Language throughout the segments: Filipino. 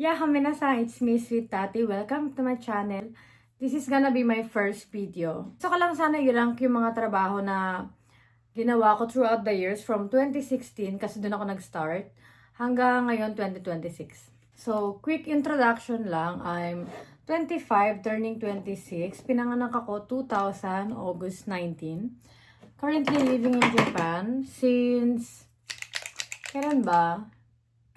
Yeah, minasan, it's me, Sweet Tati. Welcome to my channel. This is gonna be my first video. Gusto ko lang sana i-rank yung mga trabaho na ginawa ko throughout the years from 2016 kasi doon ako nag-start hanggang ngayon 2026. So, quick introduction lang. I'm 25, turning 26. Pinanganak ako 2000, August 19. Currently living in Japan since, kailan ba?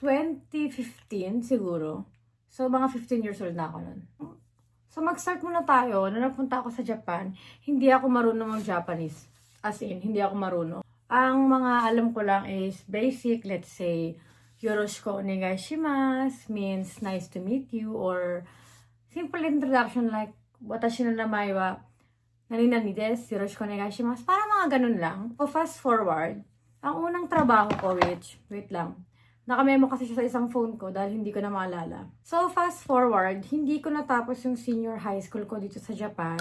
2015 siguro. So, mga 15 years old na ako nun. So, mag-start muna tayo. Nung napunta ako sa Japan, hindi ako marunong mag-Japanese. As in, hindi ako marunong. Ang mga alam ko lang is basic, let's say, Yoroshiku onegaishimasu means nice to meet you, or simple introduction like, watashi no namae wa nani desu, Yoroshiku onegaishimasu. Para mga ganun lang. So, fast forward, ang unang trabaho ko, wait lang. Nakamemo kasi siya sa isang phone ko dahil hindi ko na maalala. So, fast forward, hindi ko natapos yung senior high school ko dito sa Japan.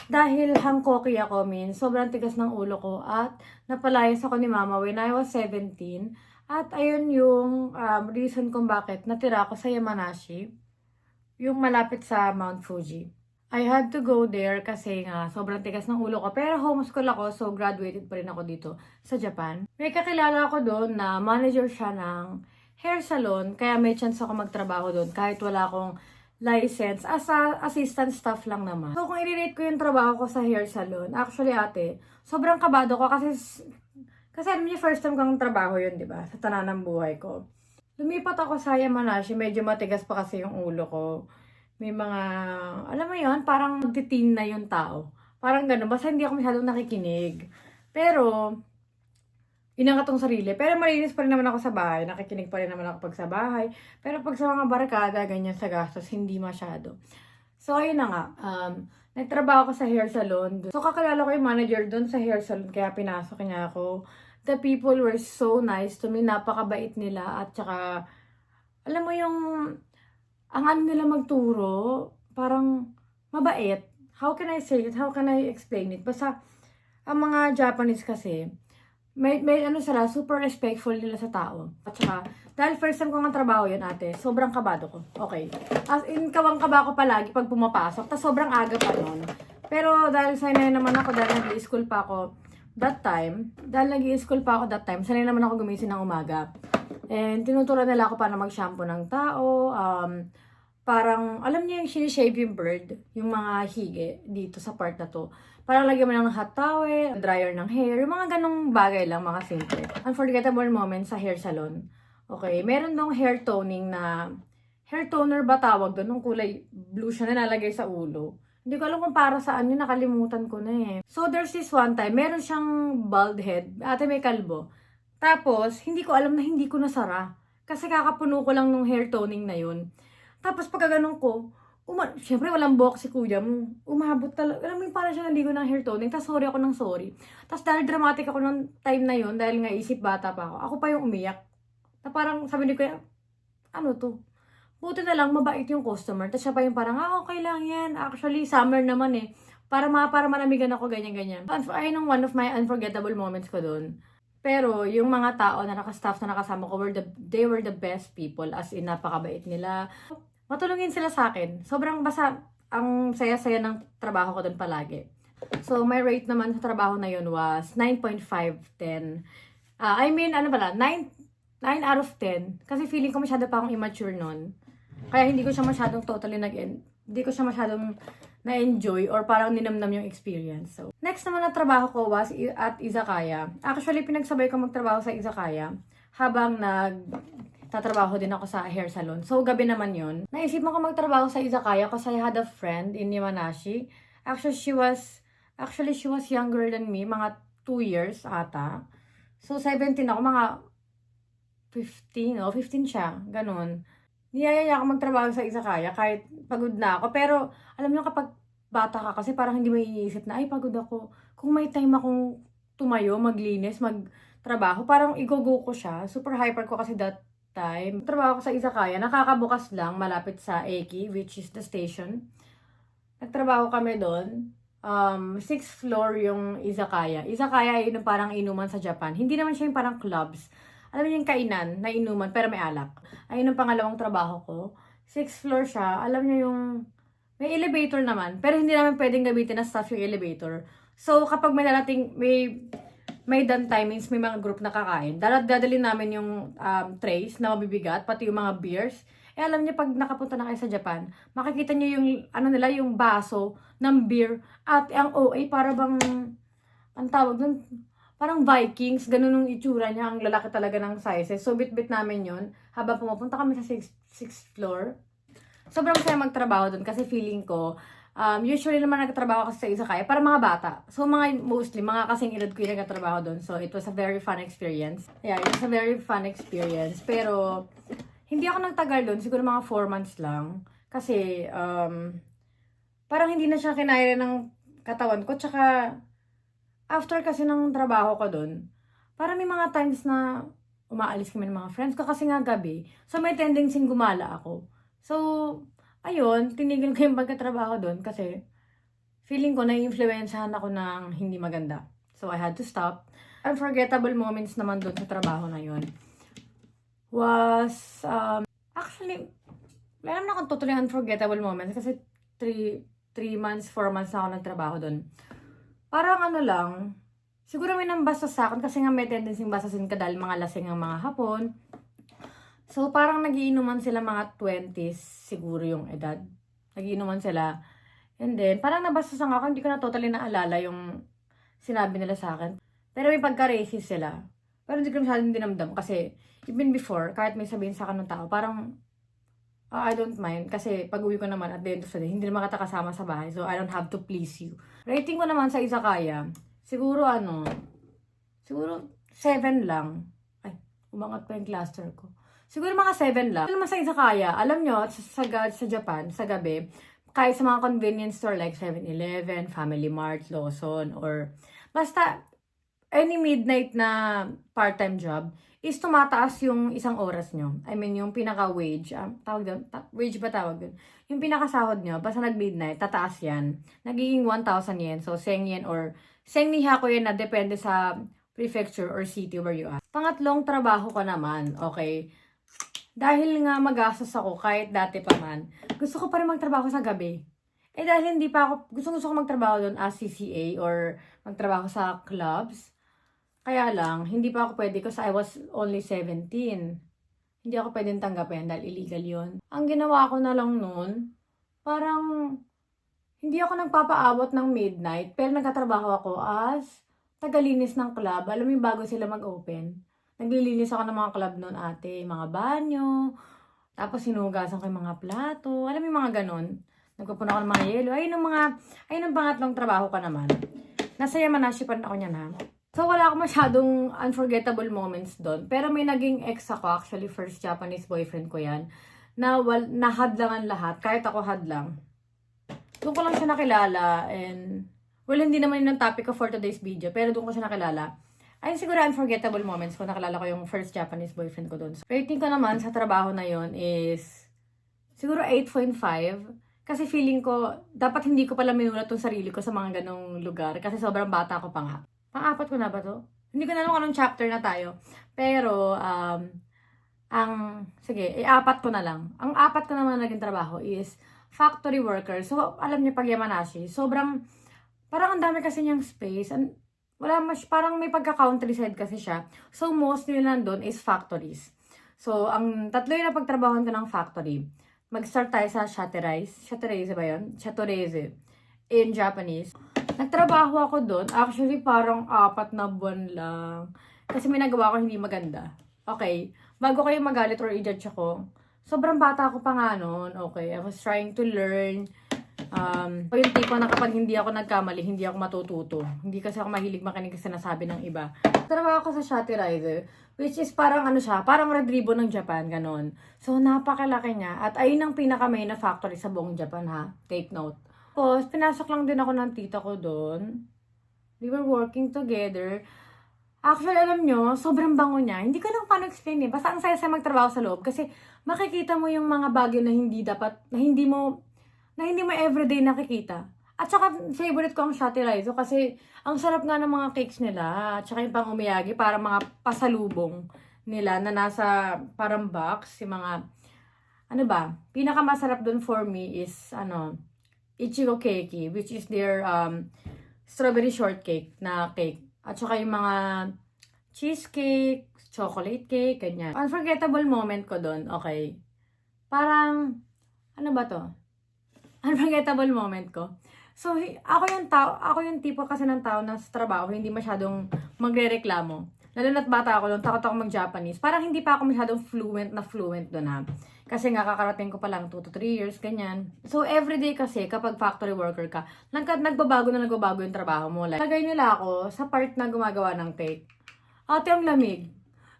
Dahil hangkoki ako, sobrang tigas ng ulo ko at napalayas ako ni mama when I was 17. At ayun yung reason kung bakit natira ako sa Yamanashi, yung malapit sa Mount Fuji. I had to go there kasi nga sobrang tigas ng ulo ko. Pero homeschool ako, so graduated pa rin ako dito sa Japan. May kakilala ako doon na manager siya ng hair salon, kaya may chance ako magtrabaho doon kahit wala akong license. As a assistant staff lang naman. So kung i-rate ko yung trabaho ko sa hair salon, actually ate, sobrang kabado ko kasi alam niyo, first time kang trabaho yun, di ba? Sa tanan ng buhay ko. Lumipat ako sa Yamanashi, medyo matigas pa kasi yung ulo ko. May mga, alam mo yun, parang magtitin na yung tao. Parang gano'n, basta hindi ako masyadong nakikinig. Pero, inangat tong sarili. Pero malinis pa rin naman ako sa bahay. Nakikinig pa rin naman ako pag sa bahay. Pero pag sa mga barkada, ganyan sa gastos, hindi masyado. So, ayun na nga. Nagtrabaho ko sa hair salon. So, kakilala ko yung manager doon sa hair salon, kaya pinasok niya ako. The people were so nice to me. Napakabait nila. At saka, alam mo yung ang ano nila magturo, parang mabait. How can I say it? How can I explain it? Basta, ang mga Japanese kasi, may ano sila, super respectful nila sa tao. At saka, dahil first time ko nga trabaho yun ate, sobrang kabado ko. Okay. As in, kawang-kaba ko palagi pag pumapasok, tas sobrang aga pa nun. Pero dahil sanay naman ako, dahil nag-i-school pa ako that time, sanay naman ako gumising ng umaga. And tinuturuan nila ako paano mag-shampoo ng tao, parang, alam niyo yung sinishave yung bird, yung mga hige dito sa part na to. Parang lagyan mo ng hot towel, dryer ng hair, yung mga ganong bagay lang, mga simple. Unforgettable moment sa hair salon. Okay, meron dong hair toning na, hair toner ba tawag doon? Nung kulay blue siya na nalagay sa ulo. Hindi ko alam kung para saan yun, nakalimutan ko na eh. So there's this one time, meron siyang bald head, ate may kalbo. Tapos, hindi ko alam na hindi ko nasara. Kasi kakapuno ko lang nung hair toning na yun. Tapos pagka ganun ko, syempre walang buhok si kuya mo. Umabot talaga. Alam mo yung parang siya naligo ng hair toning. Tapos sorry ako ng sorry. Tapos dahil dramatic ako ng time na yun, dahil nga isip bata pa ako, ako pa yung umiyak. Na parang sabi ni kuya, ano to? Buti na lang, mabait yung customer. Tapos siya pa yung parang, okay lang yan. Actually, summer naman eh. Para manamigan ako, ganyan-ganyan. Ayun ang one of my unforgettable moments ko doon. Pero yung mga tao na naka-staff na nakasama ko, they were the best people. As in, napakabait nila. Matulungin sila sa akin. Sobrang basta, ang saya-saya ng trabaho ko doon palagi. So, my rate naman sa trabaho na yun was 9.5/10. I mean, 9 out of 10. Kasi feeling ko masyado pa akong immature nun. Kaya hindi ko siya masyadong hindi ko siya masyadong na-enjoy or parang ninamnam yung experience. So, next naman na trabaho ko was at izakaya. Actually, pinagsabay ko magtrabaho sa izakaya habang nagtatrabaho din ako sa hair salon. So, gabi naman yun. Naisip mo ko magtrabaho sa izakaya kasi I had a friend in Yamanashi. Actually, she was younger than me, mga 2 years ata. So, 17 ako, mga 15 siya, ganun. Niyaya niya ako magtrabaho sa izakaya kahit pagod na ako. Pero, alam niyo kapag bata ka kasi parang hindi mo iisip na, ay pagod ako. Kung may time akong tumayo, maglinis, magtrabaho, parang i-go-go ko siya. Super hyper ko kasi that time. Trabaho ko sa izakaya, nakakabukas lang, malapit sa Eki, which is the station. Nagtrabaho kami doon. 6th floor yung izakaya. Izakaya ay parang inuman sa Japan. Hindi naman siya yung parang clubs. alam niyo yung kainan, na inuman, pero may alak. Ayun ang pangalawang trabaho ko. 6th floor siya. Alam niyo yung, may elevator naman, pero hindi naman pwedeng gamitin na staff yung elevator. So, kapag may darating, may downtime means may mga group na kakain. Dadalhin namin yung trays na mabibigat, pati yung mga beers. Eh, alam niyo, pag nakapunta na kayo sa Japan, makikita niyo yung, nila, yung baso ng beer. At ang OA, para bang, ang tawag dun, parang Vikings, ganun yung itsura niya. Ang lalaki talaga ng sizes. So, bit-bit namin yun habang pumupunta kami sa 6th floor. Sobrang saya magtrabaho dun kasi feeling ko, usually naman nagtatrabaho kasi sa izakaya para mga bata. So, mostly, mga kasing edad ko yung nagtatrabaho dun. So, it was a very fun experience. Yeah, it was a very fun experience. Pero, hindi ako nagtagal dun. Siguro mga 4 months lang. Kasi, parang hindi na siya kinaya ng katawan ko. Tsaka, after kasi ng trabaho ko dun, parang may mga times na umaalis kami ng mga friends ko kasi nga gabi. So, may tendency gumala ako. So, ayun, tinigil ko yung pagkatrabaho doon kasi feeling ko na-influensyahan ako ng hindi maganda. So, I had to stop. Unforgettable moments naman doon sa trabaho na yun was, actually, meron na akong totally unforgettable moments kasi 3 months, 4 months na ako nagtrabaho doon. Parang ano lang, siguro may nambasa sa akin kasi nga may tendency basasin ka dahil mga lasing ang mga Hapon. So, parang nagiinuman sila mga 20s siguro yung edad. Nagiinuman sila. And then, parang nabasasan ako, hindi ko na totally naalala yung sinabi nila sa akin. Pero may pagka-racist sila. Pero hindi ko masyadong dinamdam kasi even before, kahit may sabihin sa akin ng tao, parang I don't mind kasi pag-uwi ko naman at the end of the day, hindi naman kita kasama sa bahay. So, I don't have to please you. Rating ko naman sa izakaya, siguro 7 lang. Ay, umangat pa yung cluster ko. Siguro mga 7 lang. Naman sa izakaya, alam nyo, sa Japan, sa gabi, kahit sa mga convenience store like 7-Eleven, Family Mart, Lawson, or basta any midnight na part-time job, is tumataas yung isang oras nyo. I mean, yung pinaka-wage. Tawag doon? Wage ba tawag doon? Yung pinaka-sahod nyo, basta nag-midnight, tataas yan. Nagiging 1,000 yen. So, 1,000 yen or 1,000 niha ko yan na depende sa prefecture or city where you are. Pangatlong trabaho ko naman, okay? Dahil nga magastos ako, kahit dati pa man, gusto ko pa rin magtrabaho sa gabi. Eh dahil hindi pa ako, gusto ko magtrabaho doon as CCA or magtrabaho sa clubs. Kaya lang, hindi pa ako pwede kasi I was only 17. Hindi ako pwedeng tanggapin dahil illegal yun. Ang ginawa ko na lang noon, parang hindi ako nagpapaabot ng midnight, pero nagtatrabaho ako as tagalinis ng club. Alam mo yung bago sila mag-open. Naglilinis ako ng mga club noon ate, mga banyo, tapos sinugasan ko yung mga plato, alam mo yung mga ganon. Nagpupuno ako ng mga yelo. Ayun ang pangatlong trabaho ka naman. Nasa Yamanashi pa rin ako niyan ha. So, wala akong masyadong unforgettable moments doon. Pero may naging ex ako, actually, first Japanese boyfriend ko yan, na hadlangan lahat, kahit ako hadlang. Doon ko lang siya nakilala, and, well, hindi naman yun ang topic ko for today's video, pero doon ko siya nakilala. Ayun siguro unforgettable moments ko, nakilala ko yung first Japanese boyfriend ko doon. So, rating ko naman sa trabaho na yon is, siguro 8.5. Kasi feeling ko, dapat hindi ko pala minulat yung sarili ko sa mga ganong lugar, kasi sobrang bata ko pa nga. Pang-apat ko na ba to? Hindi ko na alam kung anong chapter na tayo. Pero, sige, 4 ko na lang. Ang 4 ko naman naging trabaho is factory worker. So, alam niyo pag Yamanashi, parang ang dami kasi niyang space. Parang may pagka-countryside kasi siya. So, mostly nandun is factories. So, ang tatlo yung napagtrabahoan ko ng factory. Mag-start tayo sa Shatoreze ba yun? Shatoreze. In Japanese. Nagtrabaho ako doon. Actually, parang 4 na buwan lang. Kasi may nagawa ko hindi maganda. Okay. Bago kayo magalit or i-judge ako, sobrang bata ako pa nga noon. Okay. I was trying to learn. Yung tipo na kapag hindi ako nagkamali, hindi ako matututo. Hindi kasi ako mahilig makinig sa sinasabi ng iba. Trabaho ako sa Shatoreze, which is parang parang Red Ribbon ng Japan, ganon. So, napakalaki niya. At ayun ang pinaka-main na factory sa buong Japan, ha? Take note. Tapos, pinasok lang din ako ng tita ko doon. We were working together. Actually, alam nyo, sobrang bango niya. Hindi ko lang paano explain eh. Basta ang saya-saya magtrabaho sa loob. Kasi makikita mo yung mga bagay na hindi mo everyday nakikita. At saka, favorite ko ang Shatoreze kasi ang sarap nga ng mga cakes nila. At saka yung pang umiyagi para mga pasalubong nila na nasa parang box, yung mga, ano ba, pinakamasarap dun for me is, Ichigo Keiki, which is their strawberry shortcake na cake. At saka yung mga cheesecake, chocolate cake, ganyan. Unforgettable moment ko dun, okay. Parang, ano ba to? Unforgettable moment ko. So, ako yung tipo kasi ng tao na sa trabaho, hindi masyadong magrereklamo. Lalo na't bata ako doon, takot ako mag-Japanese. Parang hindi pa ako masyadong fluent doon ha. Kasi nga, kakarating ko pa lang 2 to 3 years, ganyan. So, everyday kasi, kapag factory worker ka, nagbabago yung trabaho mo. Like, lagay nila ako sa part na gumagawa ng cake. Ate, ang lamig.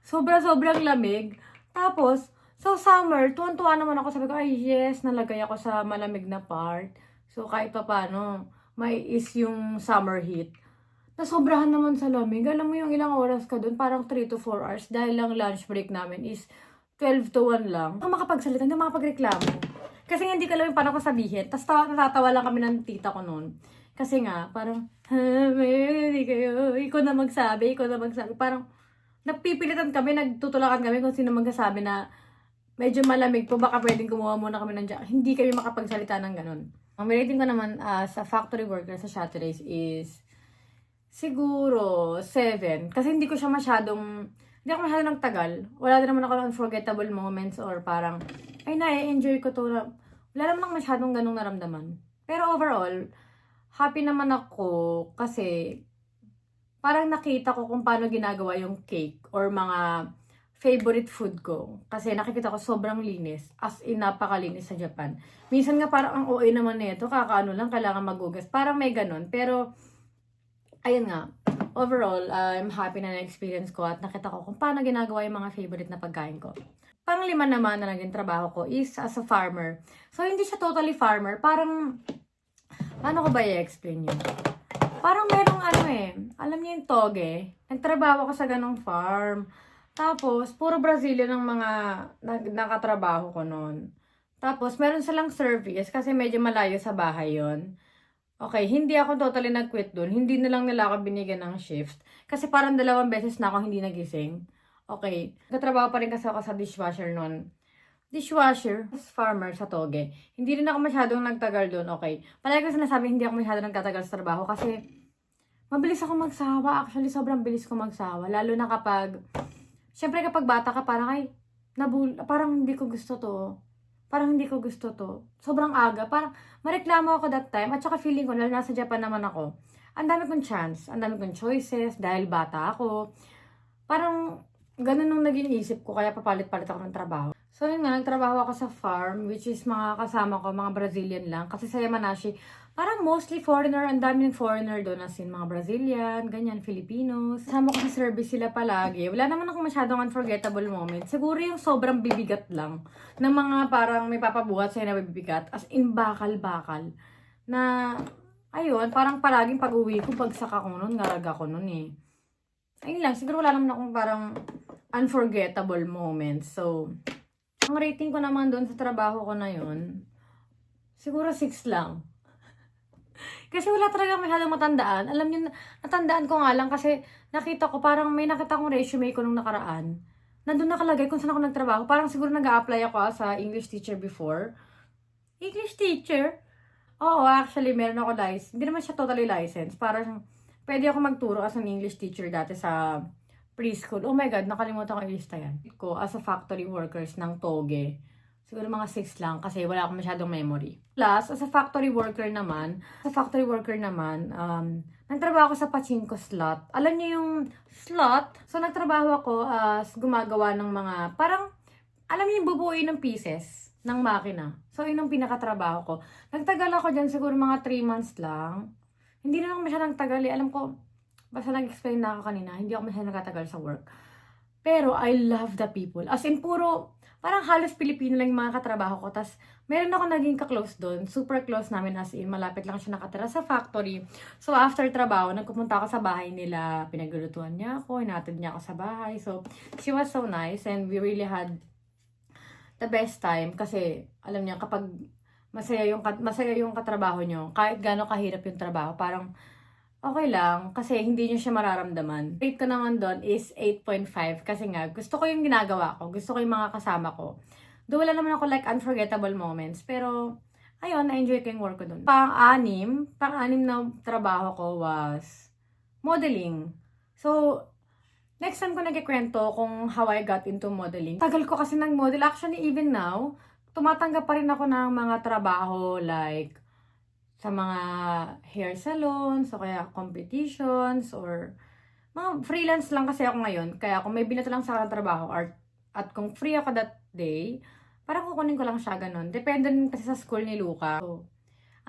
Sobrang lamig. Tapos, so summer, tuwan-tuwa naman ako. Sabi ko, ay yes, nalagay ako sa malamig na part. So, kahit pa paano, may is yung summer heat. Nasobrahan naman sa lamig. Alam mo yung ilang oras ka dun, parang 3 to 4 hours. Dahil lang lunch break namin is 12 to 1 lang. Hindi makapagsalita, hindi makapagreklamo. Kasi hindi ko alam yung paano ko sabihin. Tapos natatawa lang kami ng tita ko noon. Kasi nga, parang, hindi kayo, ikaw na magsabi. Parang, napipilitan kami, nagtutulakan kami kung sino magsasabi na medyo malamig po, baka pwedeng kumuha muna kami ng jacket. Hindi kami makapagsalita ng ganun. Ang rating ko naman sa factory worker sa Chateraise is siguro 7. Kasi hindi ako masyadong nagtagal. Wala din naman ako ng unforgettable moments or parang, ay na-enjoy ko to. Wala naman ako masyadong ganung naramdaman. Pero overall, happy naman ako kasi parang nakita ko kung paano ginagawa yung cake or mga favorite food ko. Kasi nakikita ko sobrang linis. As in, napakalinis sa Japan. Minsan nga parang ang OA naman nito, kakaano lang, kailangan magugas. Parang may ganun. Pero, ayun nga. Overall, I'm happy na na-experience ko at nakita ko kung paano ginagawa yung mga favorite na pagkain ko. Pang-5 naman na naging trabaho ko is as a farmer. So, hindi siya totally farmer. Parang, paano ko ba i-explain yun? Parang merong alam niyo yung toge. Nagtrabaho ako sa ganong farm. Tapos, puro Brazilian ang mga nakatrabaho ko noon. Tapos, meron silang service kasi medyo malayo sa bahay yon. Okay, hindi ako totally nag-quit dun. Hindi na lang nila ako binigyan ng shift. Kasi parang 2 beses na ako hindi nagising. Okay, nagtatrabaho pa rin kasi ako sa dishwasher noon. Dishwasher, farmer sa Toge. Hindi rin ako masyadong nagtagal dun, okay. Palagi ko sinasabi hindi ako masyadong nagtatagal sa trabaho kasi mabilis ako magsawa. Actually, sobrang bilis ko magsawa. Lalo na kapag, syempre kapag bata ka, parang parang hindi ko gusto to. Parang hindi ko gusto to. Sobrang aga. Parang mareklamo ako that time. At saka feeling ko, lalo nasa Japan naman ako, ang dami kong chance. Ang dami kong choices. Dahil bata ako. Parang ganun nung naging isip ko. Kaya papalit-palit ako ng trabaho. So yun nga, nagtrabaho ako sa farm. Which is mga kasama ko, mga Brazilian lang. Kasi sa Yamanashi, parang mostly foreigner. Ang daming foreigner doon. As in mga Brazilian, ganyan, Filipinos. Kasama ko sa service sila palagi. Wala naman ako masyadong unforgettable moment. Siguro yung sobrang bibigat lang. Ng mga parang may papabuhat sa'yo na bibigat. As in, bakal-bakal. Na, ayun, parang palaging pag-uwi ko, bagsak ako nun, ngarag ako nun eh. Ayun lang, siguro wala naman akong parang unforgettable moments. So, ang rating ko naman doon sa trabaho ko na yun, siguro 6 lang. Kasi wala talaga masyadong matandaan. Alam niyo, natandaan ko nga lang kasi nakita ko, parang may nakita kong resume ko nung nakaraan. Nandun nakalagay kung saan ako nagtrabaho. Parang siguro nag-a-apply ako sa English teacher before. English teacher? Oo, actually, meron ako license. Hindi naman siya totally licensed. Parang, pwede ako magturo as an English teacher dati sa preschool. Oh my God, nakalimutan ko ilista yan. Ko as a factory workers ng Toge. Siguro mga 6 lang kasi wala akong masyadong memory. Plus, as a factory worker naman, nagtrabaho ako sa pachinko slot. Alam niyo yung slot? So, nagtrabaho ako as gumagawa ng mga, parang, alam niyo yung bubuuin ng pieces ng makina. So, yun ang pinakatrabaho ko. Nagtagal ako dyan siguro mga 3 months lang. Hindi na lang masyadong tagal eh. Alam ko, basta nag-explain na ako kanina, hindi ako masyadong nagtatagal sa work. Pero, I love the people. As in, parang halos Pilipino lang yung mga katrabaho ko. Tapos, meron ako naging ka-close doon. Super close namin as in. Malapit lang siya nakatira sa factory. So, after trabaho, nagpupunta ako sa bahay nila. Pinaglulutuan niya ako. Hinatid niya ako sa bahay. So, she was so nice. And we really had the best time. Kasi, alam niya, kapag masaya yung katrabaho niyo, kahit gaano kahirap yung trabaho, parang okay lang kasi hindi niyo siya mararamdaman. Rate ko naman doon is 8.5 kasi nga gusto ko yung ginagawa ko, gusto ko yung mga kasama ko. Though wala naman ako like unforgettable moments, pero ayun, na-enjoy ko yung work ko doon. Pang-anim na trabaho ko was modeling. So, next time ko nagkikwento kung how I got into modeling. Tagal ko kasi nag-model. Actually, even now, tumatanggap pa rin ako ng mga trabaho like sa mga hair salons, o kaya competitions, or mga freelance lang kasi ako ngayon. Kaya kung may binato lang sa akin na trabaho, at kung free ako that day, parang kukunin ko lang siya ganun. Depende din kasi sa school ni Luca. So,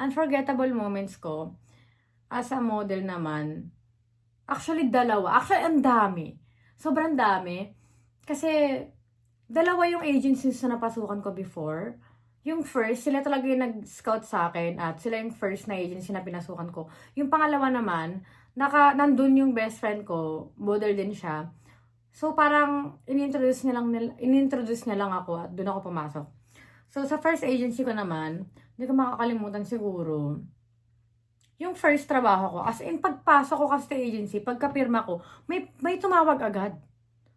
unforgettable moments ko, as a model naman, actually dalawa. Actually, ang dami. Sobrang dami. Kasi, dalawa yung agencies na napasukan ko before. Yung first, sila talaga yung nag-scout sa akin at sila yung first na agency na pinasukan ko. Yung pangalawa naman, nandun yung best friend ko, model din siya. So parang inintroduce niya lang ako at doon ako pumasok. So sa first agency ko naman, hindi ko makakalimutan siguro. Yung first trabaho ko, as in pagpasok ko kasi sa agency, pagkapirma ko, may tumawag agad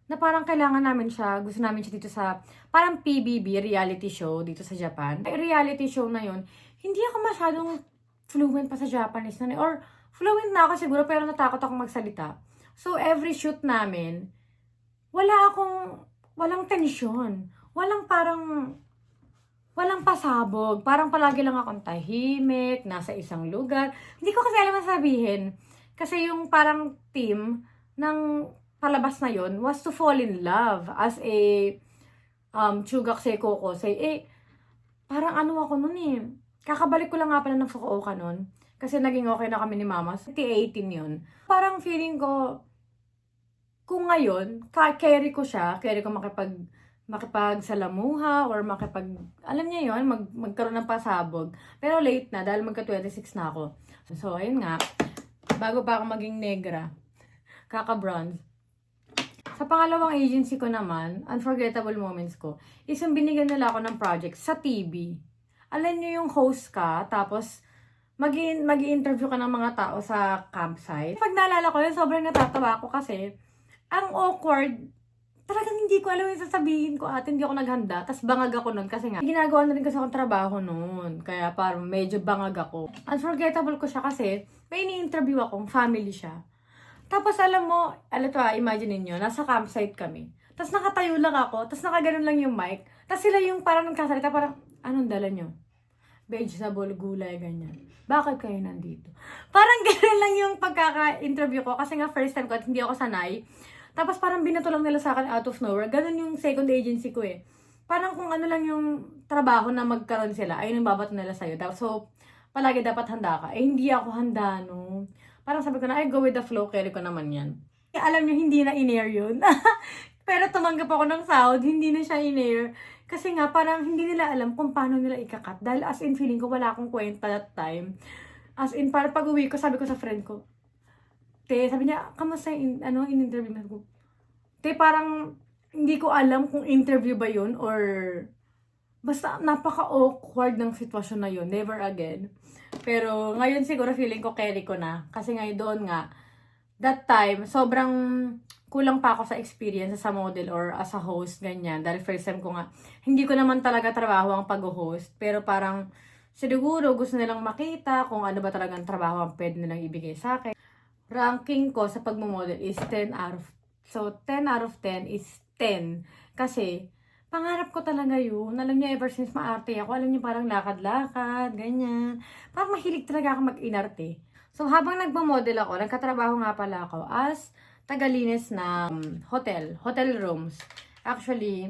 na parang kailangan namin siya, gusto namin siya dito sa, parang PBB, reality show dito sa Japan. Ay, reality show na yun, hindi ako masyadong fluent pa sa Japanese na, or fluent na ako siguro, pero natakot akong magsalita. So, every shoot namin, walang tensyon. Walang pasabog. Parang palagi lang akong tahimik, nasa isang lugar. Hindi ko kasi alam ang sabihin. Kasi yung parang team ng palabas na yon was to fall in love as a Chugakusei Kokosei. Parang ano ako nun eh. Kakabalik ko lang nga pala ng Fukuoka nun. Kasi naging okay na kami ni Mama. 2018 yun. Parang feeling ko, kung ngayon, carry ko makipagsalamuha or alam niya yon magkaroon ng pasabog. Pero late na dahil magka-26 na ako. So, ayun nga. Bago pa ako maging negra, kaka-bronze. Sa pangalawang agency ko naman, unforgettable moments ko, is yung binigyan nila ako ng project sa TV. Alam niyo yung host ka, tapos mag-i-interview ka ng mga tao sa campsite. Pag naalala ko yun, sobrang natatawa ako kasi ang awkward. Talagang hindi ko alam yung sasabihin ko at hindi ako naghanda. Tapos bangag ako nun kasi nga, ginagawa na rin kasi akong trabaho nun. Kaya parang medyo bangag ako. Unforgettable ko siya kasi may ini-interview akong family siya. Tapos alam mo, imagine niyo nasa campsite kami. Tapos nakatayo lang ako, tapos nakaganon lang yung mic. Tapos sila yung parang nagkasalita, parang, anong dala nyo? Vegetable, gulay, ganyan. Bakit kayo nandito? Parang gano'n lang yung pagkaka-interview ko kasi nga first time ko at hindi ako sanay. Tapos parang binato lang nila sa akin out of nowhere. Ganun yung second agency ko eh. Parang kung ano lang yung trabaho na magkaroon sila, ayun yung babato nila sa'yo. So, palagi dapat handa ka. Hindi ako handa, no. Parang sabi ko na, go with the flow, carry ko naman yan. Alam nyo, hindi na in-air yun. Pero tumanggap ako ng sahod, hindi na siya in-air. Kasi nga, parang hindi nila alam kung paano nila ikakat. Dahil as in, feeling ko wala akong kwenta that time. As in, para pag uwi ko, sabi ko sa friend ko, te, sabi niya, kamusta in-interview na ko? Te, parang hindi ko alam kung interview ba yun or basta napaka-awkward ng sitwasyon na yun. Never again. Pero ngayon siguro feeling ko carry ko na. Kasi ngayon doon nga, that time, sobrang kulang pa ako sa experience sa model or as a host, ganyan. Dahil first time ko nga, hindi ko naman talaga trabaho ang pag-host. Pero parang, siguro gusto nilang makita kung ano ba talagang trabaho ang pwede nilang ibigay sa akin. Ranking ko sa pagmamodel is 10 out of... So, 10 out of 10 is 10. Kasi, pangarap ko talaga yun. Alam niyo, ever since maarte ako, alam niyo parang lakad-lakad, ganyan. Parang mahilig talaga ako mag-inarte. So, habang nagmamodel ako, nagkatrabaho nga pala ako as tagalinis ng hotel rooms. Actually,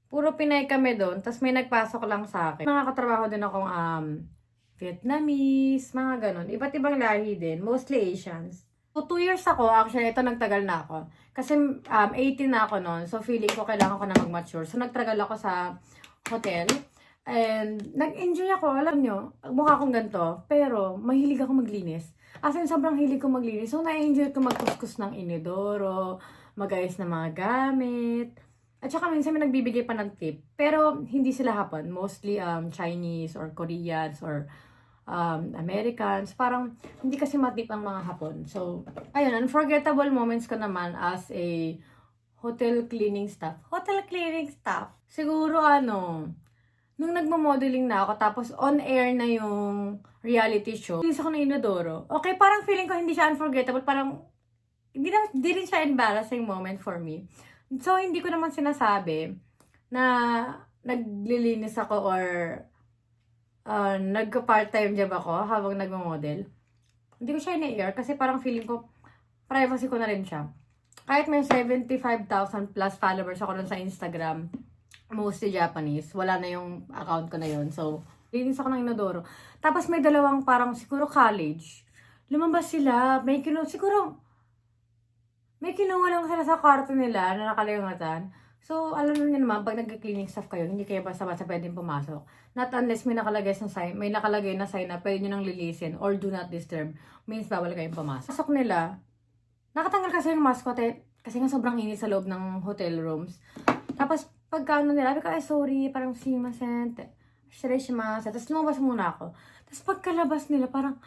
puro Pinay kami doon, tapos may nagpasok lang sa akin. Mga katrabaho din akong Vietnamese, mga ganon. Iba't ibang lahi din, mostly Asians. So, 2 years ako, actually, ito nagtagal na ako. Kasi 18 na ako noon, so feeling ko kailangan ko na mag-mature. So, nagtagal ako sa hotel. And, nag-enjoy ako. Alam nyo, mukha akong ganito, pero mahilig ako maglinis. As in, sobrang hilig ko maglinis. So, na-enjoy ko magkuskus ng inidoro, mag-ayos ng mga gamit. At saka minsan may nagbibigay pa ng tip. Pero, hindi sila hapon. Mostly Chinese or Koreans or Americans. Parang hindi kasi matip ang mga Hapon. So, ayun, unforgettable moments ko naman as a hotel cleaning staff. Hotel cleaning staff? Siguro nung nagmo-modeling na ako, tapos on air na yung reality show, pinis ako ng inodoro. Okay, parang feeling ko hindi siya unforgettable. Parang, hindi rin siya embarrassing moment for me. So, hindi ko naman sinasabi na naglilinis ako or nagka-part-time job ako habang nagmo-model. Hindi ko siya ina-air kasi parang feeling ko privacy ko na rin siya. Kahit may 75,000 plus followers ako dun sa Instagram, mostly Japanese, wala na yung account ko na yun. So, linis ako ng inodoro. Tapos may dalawang parang siguro college. Lumabas sila, may kinuha lang sila sa kwarto nila na nakalimatan. So, alam niyo naman, pag nag-cleaning staff kayo, hindi kayo basta-basta pwedeng pumasok. Not unless may nakalagay na sign na pwede nyo nang lilisin or do not disturb. Means bawal kayong pumasok. Pasok nila, nakatanggal kasi yung mask ko kasi nga sobrang init sa loob ng hotel rooms. Tapos, pagka nila, sabi ko, ay sorry, parang simasen, shimasen. Tapos lumabas muna ako. Tapos pagkalabas nila, parang,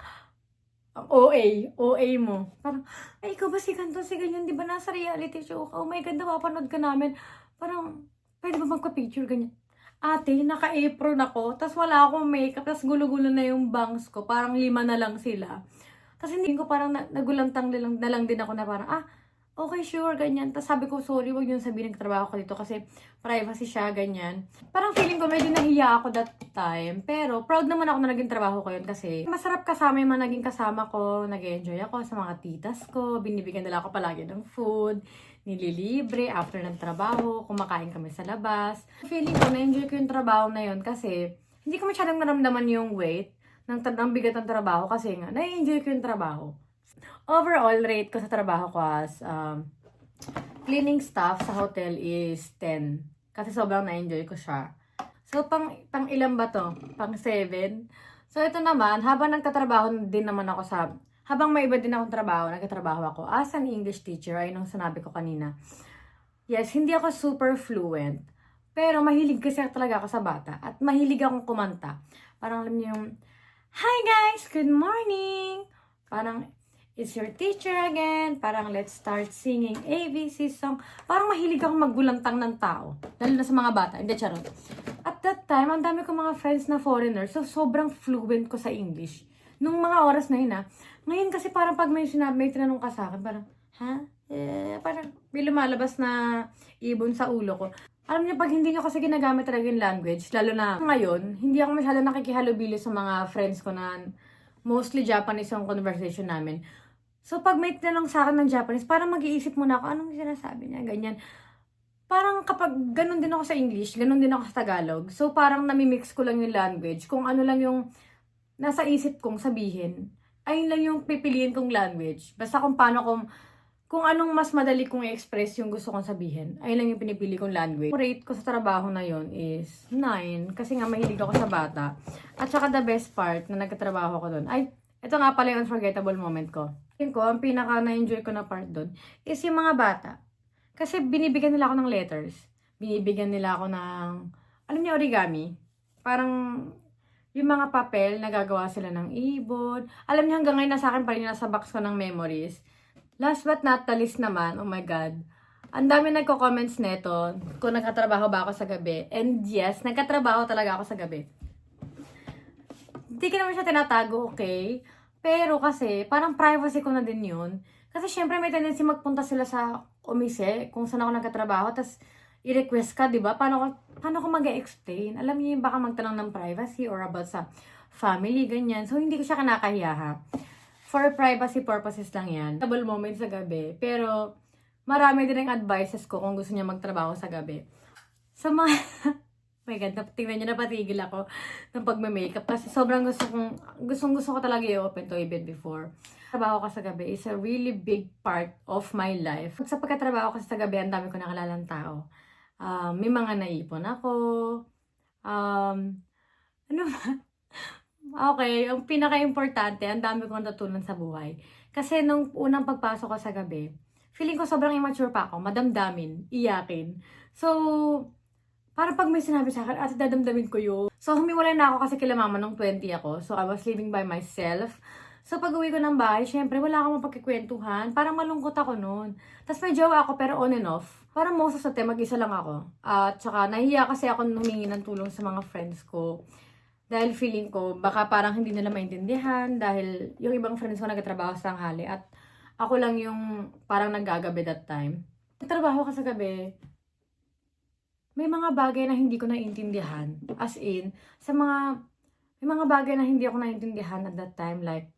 OA mo. Parang, ay, ikaw ba si ganito, si ganyan, di ba nasa reality show ka? Oh my God, napapanood ka namin. Parang, pwede ba magpa-picture, ganyan? Ate, naka-apron ako, tas wala akong makeup, tas gulo-gulo na yung bangs ko, parang 5 na lang sila. Tas hindi ko parang nagulantang na lang din ako na parang, okay, sure, ganyan. Tas sabi ko, sorry, wag yun sabihin ng trabaho ko dito kasi privacy siya, ganyan. Parang feeling ko medyo nahiya ako that time, pero proud naman ako na naging trabaho ko yun kasi masarap kasama yung mga naging kasama ko, nag-enjoy ako sa mga titas ko, binibigyan nila ako palagi ng food, nililibre after ng trabaho, kumakain kami sa labas. Feeling ko, na-enjoy ko yung trabaho na yun kasi hindi ko masyadong naramdaman yung weight ng bigat ng trabaho kasi nga, na-enjoy ko yung trabaho. Overall rate ko sa trabaho ko as cleaning staff sa hotel is 10. Kasi sobrang na-enjoy ko siya. So, pang ilan ba to? Pang 7. So, ito naman, habang nagtatrabaho din naman ako habang may iba din akong trabaho, nagtatrabaho ako as an English teacher, ay nung sinabi ko kanina. Yes, hindi ako super fluent. Pero mahilig kasi talaga ako sa bata. At mahilig akong kumanta. Parang alam niyo yung, hi guys, good morning! Parang, it's your teacher again. Parang let's start singing ABC song. Parang mahilig akong maggulantang ng tao. Lalo na sa mga bata. Hindi, charot. At that time, ang dami ko mga friends na foreigner. So, sobrang fluent ko sa English. Nung mga oras na yun Ngayon kasi parang pag may tinanong ka sa akin, parang, parang may lumalabas na ibon sa ulo ko. Alam niyo, pag hindi niyo kasi ginagamit talaga yung language, lalo na ngayon, hindi ako masyado nakikihalubilo sa mga friends ko na mostly Japanese yung conversation namin. So, pag may tinanong sa akin ng Japanese, parang mag-iisip muna ako, anong sinasabi niya, ganyan. Parang kapag ganun din ako sa English, ganun din ako sa Tagalog. So, parang namimix ko lang yung language. Kung ano lang yung nasa isip kong sabihin, ayun lang yung pipiliin kong language. Basta kung anong mas madali kong i-express yung gusto kong sabihin, ayun lang yung pinipili kong language. Rate ko sa trabaho na yon is 9, kasi nga mahilig ako sa bata. At saka the best part na nagkatrabaho ko doon, ay, ito nga pala yung unforgettable moment ko. Ang pinaka na-enjoy ko na part doon is yung mga bata. Kasi binibigyan nila ako ng letters. Binibigyan nila ako ng, alam niyo, origami. Parang, yung mga papel, nagagawa sila ng ibon. Alam niyo, hanggang ngayon nasa akin pa rin nasa box ko ng memories. Last but not the least naman, oh my God. Ang dami nagko-comments neto kung nagkatrabaho ba ako sa gabi. And yes, nagkatrabaho talaga ako sa gabi. Hindi ko naman siya tinatago, okay? Pero kasi, parang privacy ko na din yun. Kasi syempre may tendency magpunta sila sa omise kung saan ako nagkatrabaho. Tapos, i-request ka, di ba? Paano ko mag-explain? Alam niyo yung baka magtanong ng privacy or about sa family, ganyan. So, hindi ko siya kinakahiya, ha? For privacy purposes lang yan. Double moment sa gabi. Pero, marami din ang advices ko kung gusto niya magtrabaho sa gabi. Sa mga... my God, tingnan niyo, napatigil ako ng pagme-makeup. Kasi sobrang gusto ko talaga i-open to a bit before. Trabaho ka sa gabi is a really big part of my life. Sa pagkatrabaho ko sa gabi, ang dami ko nakalalang tao. May mga naipon ako. Ano ba? Okay, ang pinaka-importante, ang dami kong natutunan sa buhay. Kasi nung unang pagpasok ko sa gabi, feeling ko sobrang immature pa ako, madamdamin, iyakin. So, parang pag may sinabi sa akin, ate, dadamdamin ko yun. So, humiwalay na ako kasi kila mama nung 20 ako. So, I was living by myself. So, pag uwi ko ng bahay, syempre, wala akong mapagkikwentuhan. Parang malungkot ako noon. Tapos may jowa ako, pero on and off. Parang most of the time, mag-isa lang ako. At saka, nahiya kasi ako humingi ng tulong sa mga friends ko. Dahil feeling ko, baka parang hindi nila maintindihan. Dahil yung ibang friends ko nagtatrabaho sa tanghali. At ako lang yung parang naggagabi that time. Nagtrabaho ka sa gabi, may mga bagay na hindi ko naiintindihan. As in, may mga bagay na hindi ako naiintindihan at that time. Like,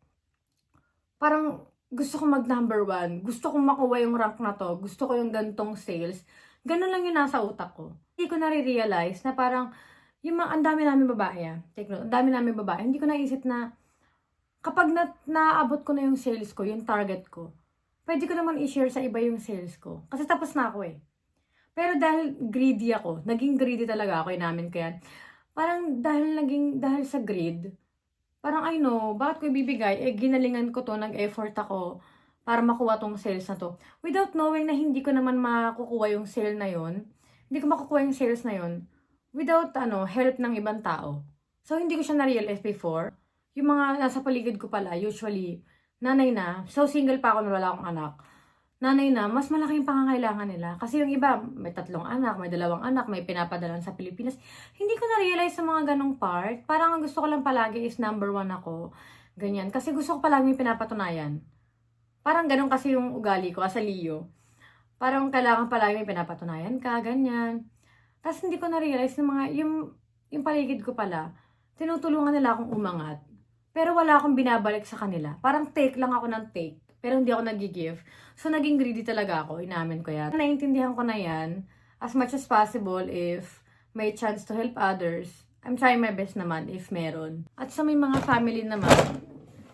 parang gusto ko mag number 1. Gusto kong makuha yung rank na to. Gusto ko yung gantong sales. Ganun lang yung nasa utak ko. Hindi ko nare-realize na parang, ang dami namin babae. Take note, ang dami namin babae. Hindi ko naisip na, kapag naabot ko na yung sales ko, yung target ko, pwede ko naman i-share sa iba yung sales ko. Kasi tapos na ako eh. Pero dahil greedy ako, naging greedy talaga ako, inamin ko yan. Parang dahil sa greed, parang I know, bakit ko ibibigay? Eh, ginalingan ko to, nag-effort ako para makuha tong sales na to. Without knowing na hindi ko naman makukuha yung sale na yon, hindi ko makukuha yung sales na yon without help ng ibang tao. So, hindi ko siya na-realize before. Yung mga nasa paligid ko pala, usually, nanay na. So, single pa ako na wala akong anak. Nanay na, mas malaki yung pangangailangan nila. Kasi yung iba, may 3 anak, may 2 anak, may pinapadalan sa Pilipinas. Hindi ko na-realize sa mga ganong part. Parang ang gusto ko lang palagi is number 1 ako. Ganyan. Kasi gusto ko palagi yung pinapatunayan. Parang ganon kasi yung ugali ko as a Leo. Parang kailangan palagi may pinapatunayan ka, ganyan. Tapos hindi ko na-realize na yung paligid ko pala, tinutulungan nila akong umangat. Pero wala akong binabalik sa kanila. Parang take lang ako ng take. Pero hindi ako nag-give. So, naging greedy talaga ako. Inamin ko yan. Naintindihan ko na yan. As much as possible, if may chance to help others, I'm trying my best naman if meron. At sa may mga family naman,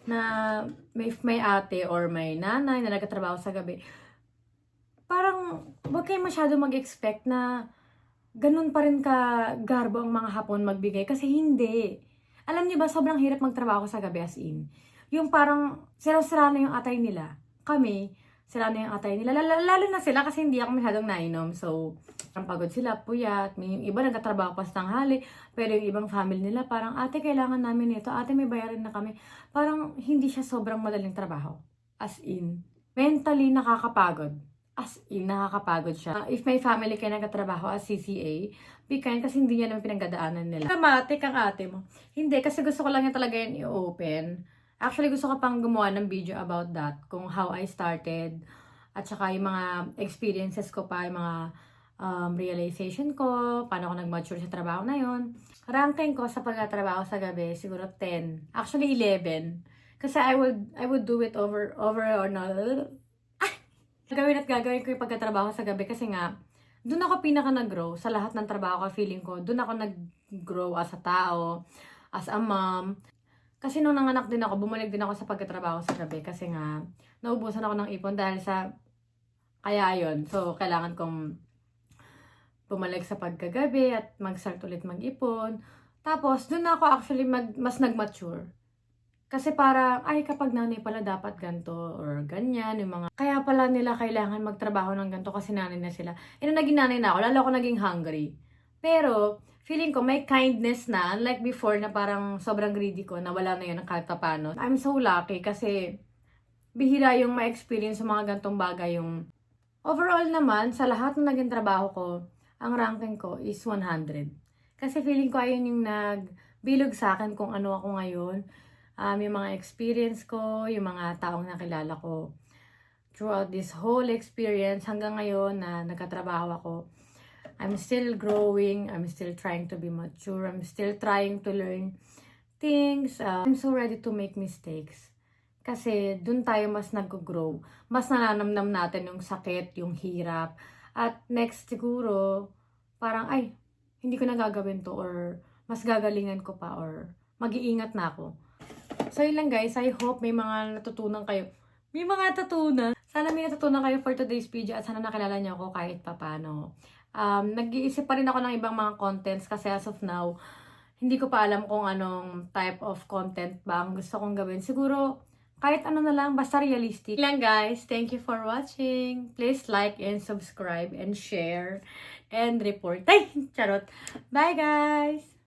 na may ate or may nanay na nagtatrabaho sa gabi, parang huwag kayo masyado mag-expect na ganun pa rin ka garbo ang mga Hapon magbigay. Kasi hindi. Alam niyo ba, sobrang hirap magtrabaho sa gabi as in. Yung parang sira-sira na yung atay nila. Kami, sira na yung atay nila. Lalo na sila kasi hindi ako masyadong nainom. So, ang pagod sila, puyat. May iba nagtatrabaho pa sa tanghali. Pero yung ibang family nila, parang, ate, kailangan namin ito. Ate, may bayarin na kami. Parang hindi siya sobrang madaling trabaho. As in, mentally nakakapagod. As in, nakakapagod siya. If may family kayo nagtatrabaho as CCA, be kind kasi hindi niya naman pinagdadaanan nila. Dramatic ang ate mo. Hindi, kasi gusto ko lang yung talaga yun i-open. Actually, gusto ko pang gumawa ng video about that. Kung how I started. At saka yung mga experiences ko pa, yung mga realization ko, paano ako nag-mature sa trabaho na yun. Ranking ko sa pagtatrabaho sa gabi, siguro 10. Actually, 11. Kasi I would do it over or no. Gagawin ko yung pagtatrabaho sa gabi kasi nga, doon ako pinaka nag-grow sa lahat ng trabaho ko, feeling ko. Doon ako nag-grow as a tao, as a mom. Kasi nung nanganak din ako, bumalik din ako sa pagtatrabaho sa gabi kasi nga, naubusan ako ng ipon dahil sa, kaya yun. So, kailangan kong bumalik sa pagkagabi at mag-start ulit mag-ipon. Tapos, doon ako actually mas nag-mature. Kasi para, ay kapag nanay pala dapat ganito or ganyan, yung mga, kaya pala nila kailangan magtrabaho ng ganito kasi nanay na sila. E nung naging nanay na ako, lalo ako naging hungry. Pero, feeling ko may kindness na, unlike before na parang sobrang greedy ko, na wala na yun ng kahit paano. I'm so lucky kasi bihira yung ma-experience sa mga gantong bagay. Yung overall naman, sa lahat ng naging trabaho ko, ang ranking ko is 100. Kasi feeling ko ayun yung nagbilog sa akin kung ano ako ngayon. Yung mga experience ko, yung mga taong nakilala ko throughout this whole experience hanggang ngayon na nagkatrabaho ako. I'm still growing. I'm still trying to be mature. I'm still trying to learn things. I'm so ready to make mistakes. Kasi dun tayo mas nag-grow. Mas nananamnam natin yung sakit, yung hirap. At next siguro, parang ay, hindi ko na gagawin to or mas gagalingan ko pa or mag-iingat na ako. So yun lang guys, I hope may mga natutunan kayo. May mga natutunan. Sana may natutunan kayo for today's video at sana nakilala niyo ako kahit papano. Nag-iisip pa rin ako ng ibang mga contents kasi as of now, hindi ko pa alam kung anong type of content ba ang gusto kong gawin. Siguro, kahit ano na lang, basta realistic. Lang guys, thank you for watching. Please like and subscribe and share and report. Ay, charot. Bye guys!